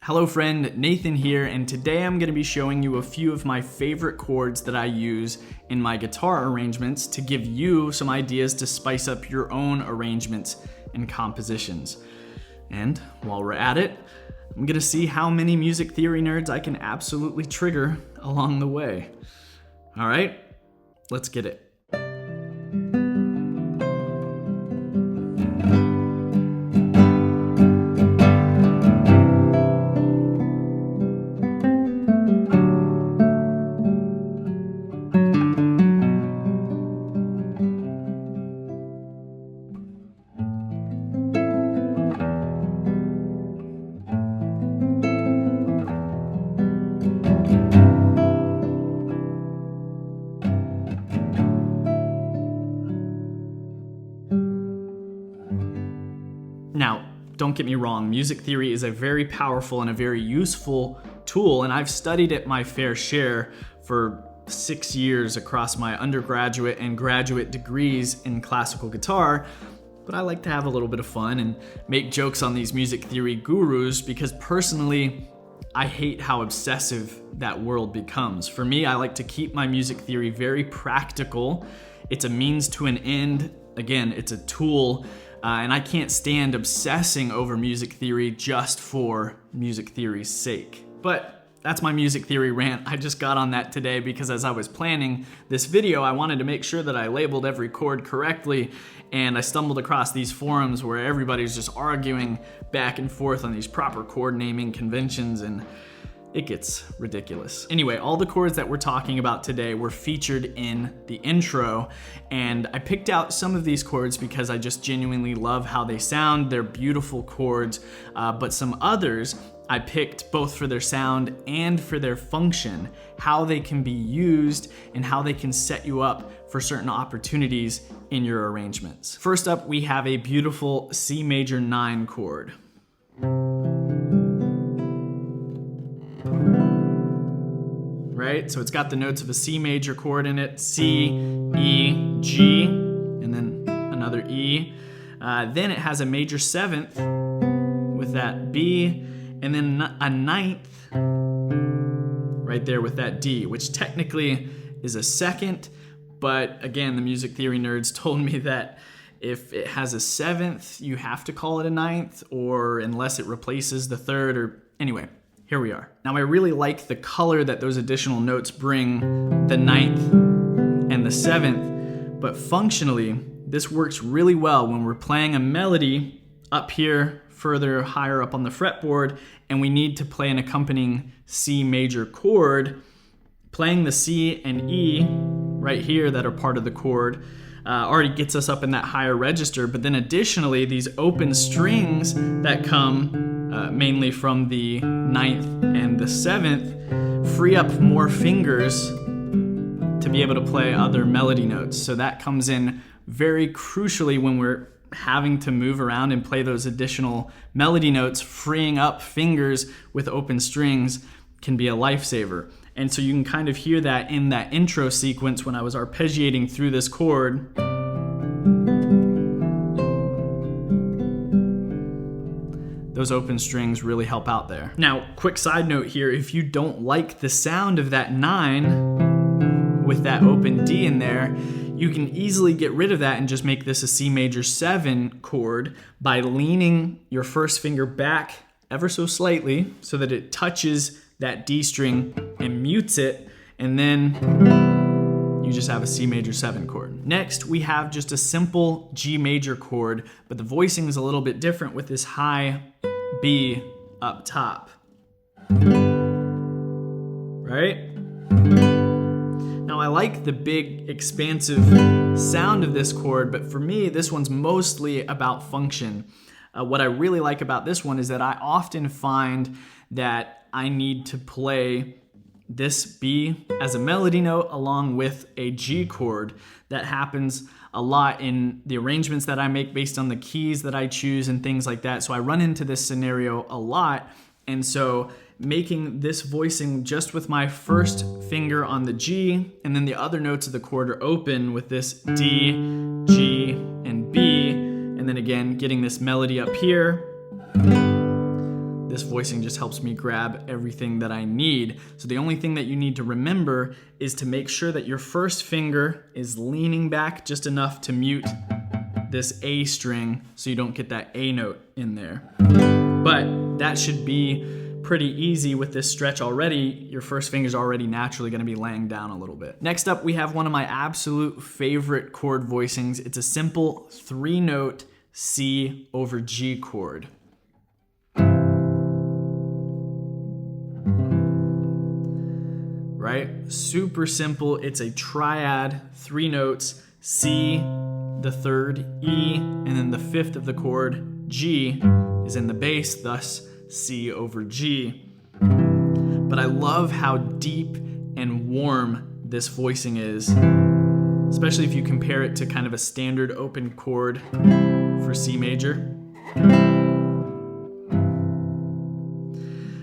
Hello friend, Nathan here, and today I'm going to be showing you a few of my favorite chords that I use in my guitar arrangements to give you some ideas to spice up your own arrangements and compositions. And while we're at it, I'm going to see how many music theory nerds I can absolutely trigger along the way. All right, let's get it. Now, don't get me wrong, music theory is a very powerful and a very useful tool, and I've studied it my fair share for 6 years across my undergraduate and graduate degrees in classical guitar, but I like to have a little bit of fun and make jokes on these music theory gurus because personally, I hate how obsessive that world becomes. For me, I like to keep my music theory very practical. It's a means to an end. Again, it's a tool. And I can't stand obsessing over music theory just for music theory's sake. But that's my music theory rant. I just got on that today because as I was planning this video, I wanted to make sure that I labeled every chord correctly, and I stumbled across these forums where everybody's just arguing back and forth on these proper chord naming conventions, and it gets ridiculous. Anyway, all the chords that we're talking about today were featured in the intro, and I picked out some of these chords because I just genuinely love how they sound. They're beautiful chords, but some others I picked both for their sound and for their function, how they can be used and how they can set you up for certain opportunities in your arrangements. First up, we have a beautiful C major 9 chord. Right? So it's got the notes of a C major chord in it, C, E, G, and then another E. Then it has a major 7th with that B, and then a 9th right there with that D, which technically is a 2nd, but again, the music theory nerds told me that if it has a 7th, you have to call it a 9th, or unless it replaces the 3rd, or anyway. Here we are. Now I really like the color that those additional notes bring, the 9th and the 7th, but functionally, this works really well when we're playing a melody up here, further higher up on the fretboard, and we need to play an accompanying C major chord. Playing the C and E right here that are part of the chord already gets us up in that higher register, but then additionally, these open strings that come mainly from the 9th and the 7th, free up more fingers to be able to play other melody notes. So that comes in very crucially when we're having to move around and play those additional melody notes. Freeing up fingers with open strings can be a lifesaver. And so you can kind of hear that in that intro sequence when I was arpeggiating through this chord. Those open strings really help out there. Now, quick side note here, if you don't like the sound of that 9 with that open D in there, you can easily get rid of that and just make this a C major 7 chord by leaning your first finger back ever so slightly so that it touches that D string and mutes it, and then you just have a C major 7 chord. Next, we have just a simple G major chord, but the voicing is a little bit different with this high B up top. Right? Now I like the big expansive sound of this chord, but for me, this one's mostly about function. What I really like about this one is that I often find that I need to play this B as a melody note along with a G chord. That happens a lot in the arrangements that I make based on the keys that I choose and things like that. So I run into this scenario a lot. And so making this voicing just with my first finger on the G and then the other notes of the chord are open with this D, G, and B. And then again, getting this melody up here. this voicing just helps me grab everything that I need. So the only thing that you need to remember is to make sure that your first finger is leaning back just enough to mute this A string so you don't get that A note in there. But that should be pretty easy with this stretch already. Your first finger's already naturally gonna be laying down a little bit. Next up, we have one of my absolute favorite chord voicings. It's a simple 3-note C over G chord. Right? Super simple. It's a triad, 3 notes, C, the 3rd, E, and then the 5th of the chord, G, is in the bass, thus C over G. But I love how deep and warm this voicing is, especially if you compare it to kind of a standard open chord for C major.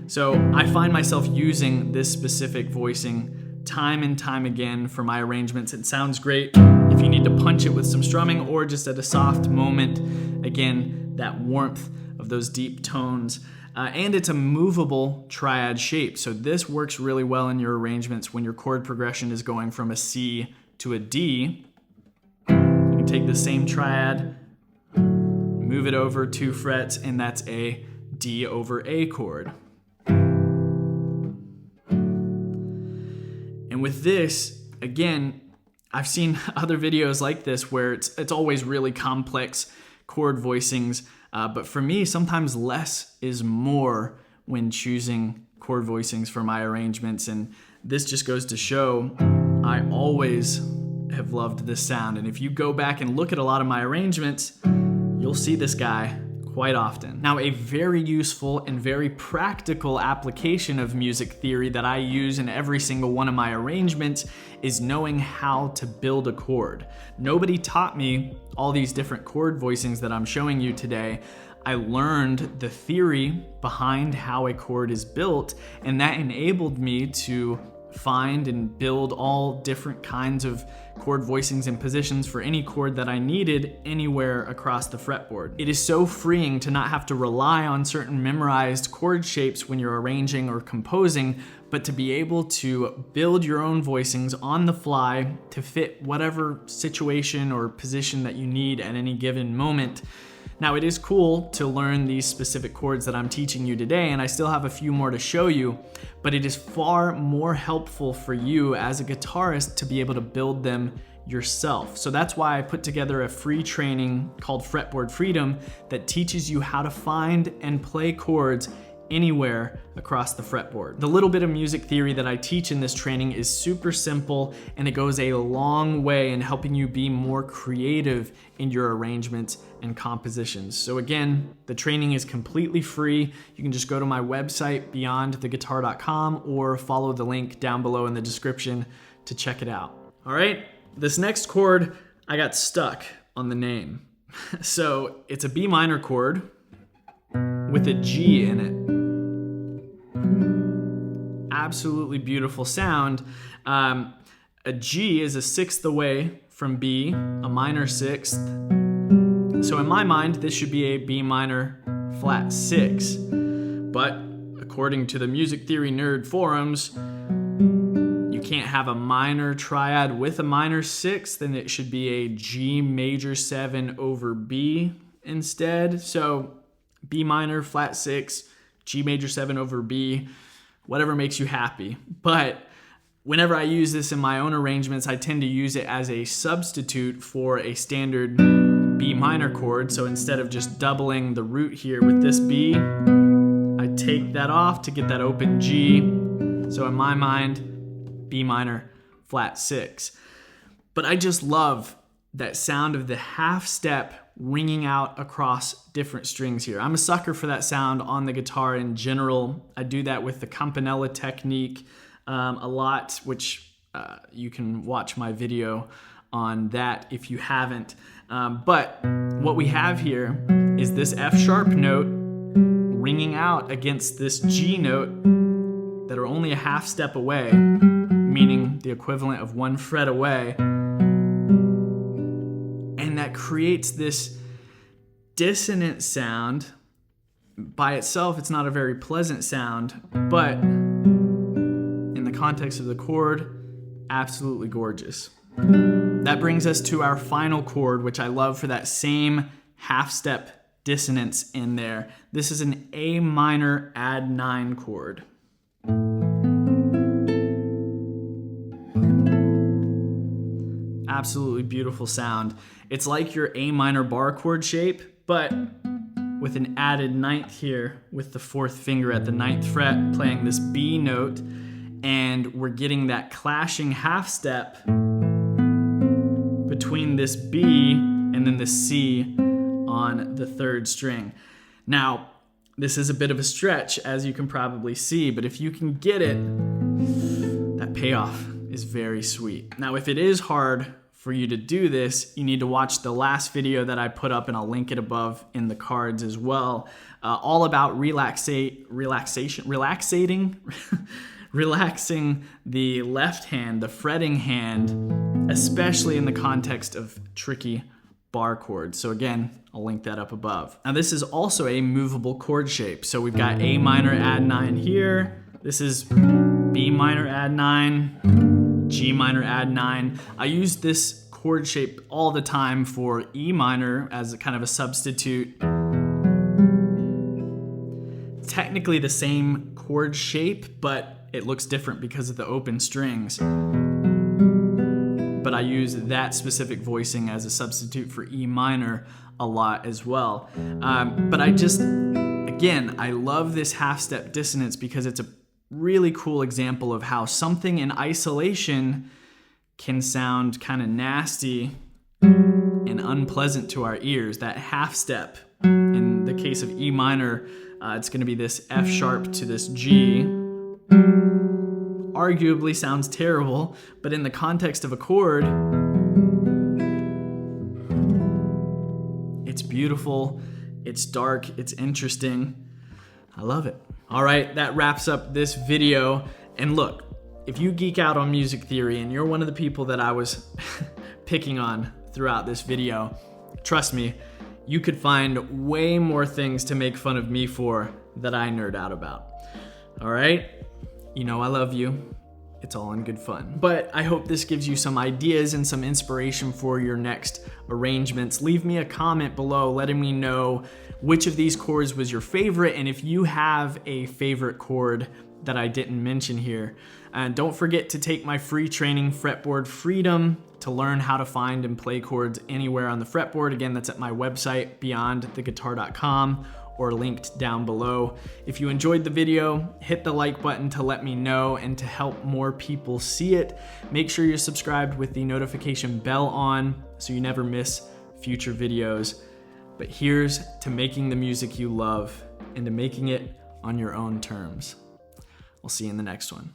So I find myself using this specific voicing time and time again for my arrangements. It sounds great if you need to punch it with some strumming or just at a soft moment. Again, that warmth of those deep tones. And it's a movable triad shape. So this works really well in your arrangements when your chord progression is going from a C to a D. You can take the same triad, move it over 2 frets, and that's a D over A chord. And with this, again, I've seen other videos like this where it's always really complex chord voicings, but for me, sometimes less is more when choosing chord voicings for my arrangements, and this just goes to show I always have loved this sound. And if you go back and look at a lot of my arrangements, you'll see this guy quite often. Now, a very useful and very practical application of music theory that I use in every single one of my arrangements is knowing how to build a chord. Nobody taught me all these different chord voicings that I'm showing you today. I learned the theory behind how a chord is built, and that enabled me to find and build all different kinds of chord voicings and positions for any chord that I needed anywhere across the fretboard. It is so freeing to not have to rely on certain memorized chord shapes when you're arranging or composing, but to be able to build your own voicings on the fly to fit whatever situation or position that you need at any given moment. Now, it is cool to learn these specific chords that I'm teaching you today, and I still have a few more to show you, but it is far more helpful for you as a guitarist to be able to build them yourself. So that's why I put together a free training called Fretboard Freedom that teaches you how to find and play chords anywhere across the fretboard. The little bit of music theory that I teach in this training is super simple, and it goes a long way in helping you be more creative in your arrangements and compositions. So again, the training is completely free. You can just go to my website, beyondtheguitar.com, or follow the link down below in the description to check it out. All right, this next chord, I got stuck on the name. So it's a B minor chord with a G in it. Absolutely beautiful sound. A G is a 1/6 away from B, a minor 1/6. So in my mind, this should be a B minor flat 6. But according to the music theory nerd forums, you can't have a minor triad with a minor 6, then it should be a G major 7 over B instead. So B minor flat 6, G major 7 over B, whatever makes you happy. But whenever I use this in my own arrangements, I tend to use it as a substitute for a standard B minor chord. So instead of just doubling the root here with this B, I take that off to get that open G. So in my mind, B minor flat 6. But I just love that sound of the half step ringing out across different strings here. I'm a sucker for that sound on the guitar in general. I do that with the campanella technique a lot, which you can watch my video on that if you haven't. But what we have here is this F sharp note ringing out against this G note that are only a half step away, meaning the equivalent of 1 fret away. And that creates this dissonant sound, by itself, it's not a very pleasant sound, but in the context of the chord, absolutely gorgeous. That brings us to our final chord, which I love for that same half step dissonance in there. This is an A minor add 9 chord. Absolutely beautiful sound. It's like your A minor bar chord shape, but with an added ninth here with the 4th finger at the 9th fret playing this B note, and we're getting that clashing half step between this B and then the C on the 3rd string. Now, this is a bit of a stretch, as you can probably see, but if you can get it, that payoff is very sweet. Now, if it is hard for you to do this, you need to watch the last video that I put up, and I'll link it above in the cards as well, all about relaxing the left hand, the fretting hand, especially in the context of tricky bar chords. So again, I'll link that up above. Now this is also a movable chord shape. So we've got A minor add 9 here. This is B minor add 9, G minor add 9. I use this chord shape all the time for E minor as a kind of a substitute. Technically the same chord shape, but it looks different because of the open strings. But I use that specific voicing as a substitute for E minor a lot as well. But again, I love this half step dissonance because it's a really cool example of how something in isolation can sound kind of nasty and unpleasant to our ears. That half step, in the case of E minor, it's going to be this F sharp to this G. Arguably sounds terrible, but in the context of a chord, it's beautiful, it's dark, it's interesting. I love it. All right, that wraps up this video. And look, if you geek out on music theory and you're one of the people that I was picking on throughout this video, trust me, you could find way more things to make fun of me for that I nerd out about. All right? You know I love you. It's all in good fun. But I hope this gives you some ideas and some inspiration for your next arrangements. Leave me a comment below letting me know which of these chords was your favorite, and if you have a favorite chord that I didn't mention here. And don't forget to take my free training, Fretboard Freedom, to learn how to find and play chords anywhere on the fretboard. Again, that's at my website, beyondtheguitar.com, or linked down below. If you enjoyed the video, hit the like button to let me know and to help more people see it. Make sure you're subscribed with the notification bell on so you never miss future videos. But here's to making the music you love and to making it on your own terms. We'll see you in the next one.